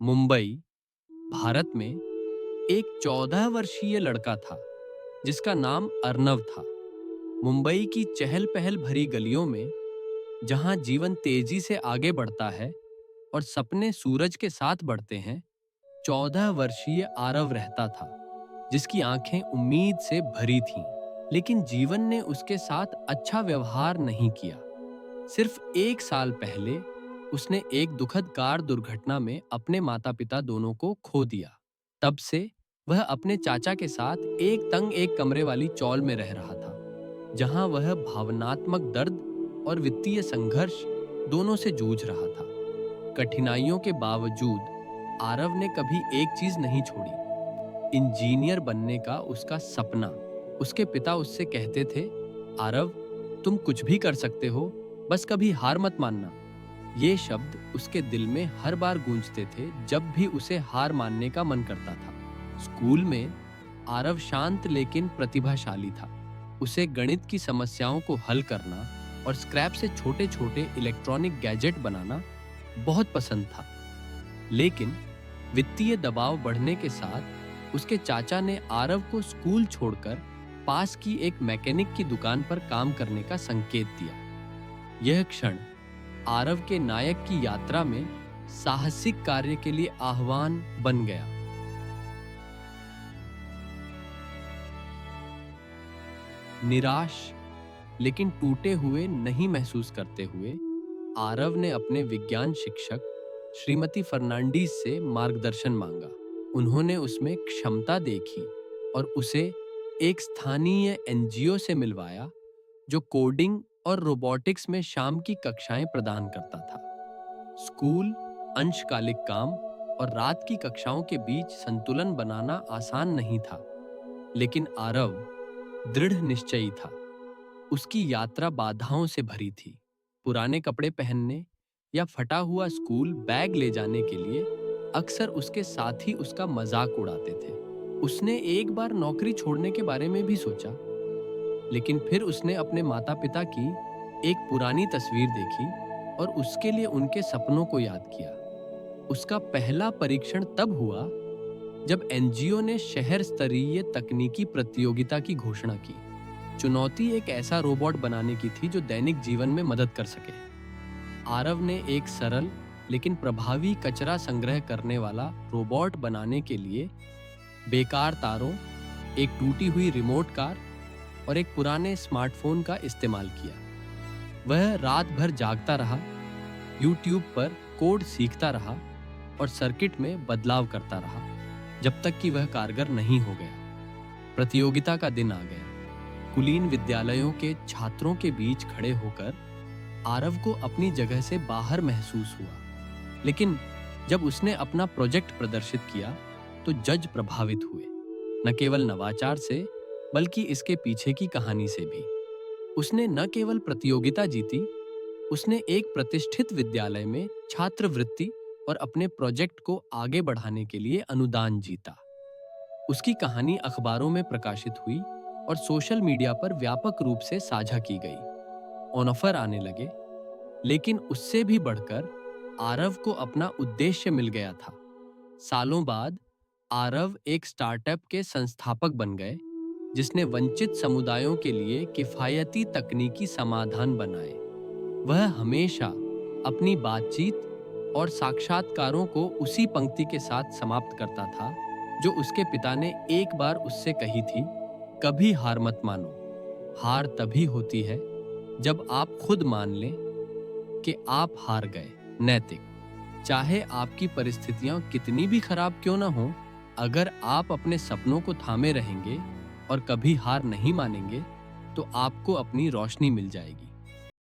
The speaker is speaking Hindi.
मुंबई, भारत में एक 14 वर्षीय लड़का था जिसका नाम अर्नव था। मुंबई की चहल-पहल भरी गलियों में जहां जीवन तेजी से आगे बढ़ता है और सपने सूरज के साथ बढ़ते हैं, 14 वर्षीय आरव रहता था, जिसकी आंखें उम्मीद से भरी थीं। लेकिन जीवन ने उसके साथ अच्छा व्यवहार नहीं किया। सिर्फ 1 साल पहले उसने एक दुखद कार दुर्घटना में अपने माता-पिता दोनों को खो दिया। तब से वह अपने चाचा के साथ एक तंग एक कमरे वाली चौल में रह रहा था, जहां वह भावनात्मक दर्द और वित्तीय संघर्ष दोनों से जूझ रहा था। कठिनाइयों के बावजूद आरव ने कभी एक चीज नहीं छोड़ी, इंजीनियर बनने का उसका सपना। उसके पिता उससे कहते थे, आरव, तुम कुछ भी कर सकते हो, बस कभी हार मत मानना। ये शब्द उसके दिल में हर बार गूंजते थे जब भी उसे हार मानने का मन करता था। स्कूल में आरव शांत लेकिन प्रतिभाशाली था। उसे गणित की समस्याओं को हल करना और स्क्रैप से छोटे छोटे इलेक्ट्रॉनिक गैजेट बनाना बहुत पसंद था। लेकिन वित्तीय दबाव बढ़ने के साथ उसके चाचा ने आरव को स्कूल छोड़कर पास की एक मैकेनिक की दुकान पर काम करने का संकेत दिया। यह क्षण आरव के नायक की यात्रा में साहसिक कार्य के लिए आह्वान बन गया। निराश लेकिन टूटे हुए नहीं महसूस करते हुए आरव ने अपने विज्ञान शिक्षक श्रीमती फर्नांडीज से मार्गदर्शन मांगा। उन्होंने उसमें क्षमता देखी और उसे एक स्थानीय एनजीओ से मिलवाया जो कोडिंग और रोबोटिक्स में शाम की कक्षाएं प्रदान करता था। स्कूल, अंशकालिक काम और रात की कक्षाओं के बीच संतुलन बनाना आसान नहीं था, लेकिन आरव दृढ़ निश्चयी था। उसकी यात्रा बाधाओं से भरी थी। पुराने कपड़े पहनने या फटा हुआ स्कूल बैग ले जाने के लिए अक्सर उसके साथी उसका मजाक उड़ाते थे। उसने एक बार नौकरी छोड़ने के बारे में भी सोचा, लेकिन फिर उसने अपने माता-पिता की एक पुरानी तस्वीर देखी और उसके लिए उनके सपनों को याद किया। उसका पहला परीक्षण तब हुआ जब एनजीओ ने शहर स्तरीय तकनीकी प्रतियोगिता की घोषणा की। चुनौती एक ऐसा रोबोट बनाने की थी जो दैनिक जीवन में मदद कर सके। आरव ने एक सरल लेकिन प्रभावी कचरा संग्रह करने वाला रोबोट बनाने के लिए बेकार तारों, एक टूटी हुई रिमोट कार और एक पुराने स्मार्टफोन का इस्तेमाल किया। वह रात भर जागता रहा, यूट्यूब पर कोड सीखता रहा और सर्किट में बदलाव करता रहा, जब तक कि वह कारगर नहीं हो गया। प्रतियोगिता का दिन आ गया। कुलीन विद्यालयों के छात्रों के बीच खड़े होकर आरव को अपनी जगह से बाहर महसूस हुआ। लेकिन जब उसने अपना प्रोजेक्ट प्रदर्शित किया तो जज प्रभावित हुए, न केवल नवाचार से बल्कि इसके पीछे की कहानी से भी। उसने न केवल प्रतियोगिता जीती, उसने एक प्रतिष्ठित विद्यालय में छात्रवृत्ति और अपने प्रोजेक्ट को आगे बढ़ाने के लिए अनुदान जीता। उसकी कहानी अखबारों में प्रकाशित हुई और सोशल मीडिया पर व्यापक रूप से साझा की गई। ऑफर आने लगे, लेकिन उससे भी बढ़कर आरव को अपना उद्देश्य मिल गया था। सालों बाद आरव एक स्टार्टअप के संस्थापक बन गए, जिसने वंचित समुदायों के लिए किफायती तकनीकी समाधान बनाए। वह हमेशा अपनी बातचीत और साक्षात्कारों को उसी पंक्ति के साथ समाप्त करता था जो उसके पिता ने एक बार उससे कही थी, कभी हार मत मानो। हार तभी होती है जब आप खुद मान लें कि आप हार गए। नैतिक, चाहे आपकी परिस्थितियां कितनी भी खराब क्यों ना हो, अगर आप अपने सपनों को थामे रहेंगे और कभी हार नहीं मानेंगे, तो आपको अपनी रोशनी मिल जाएगी।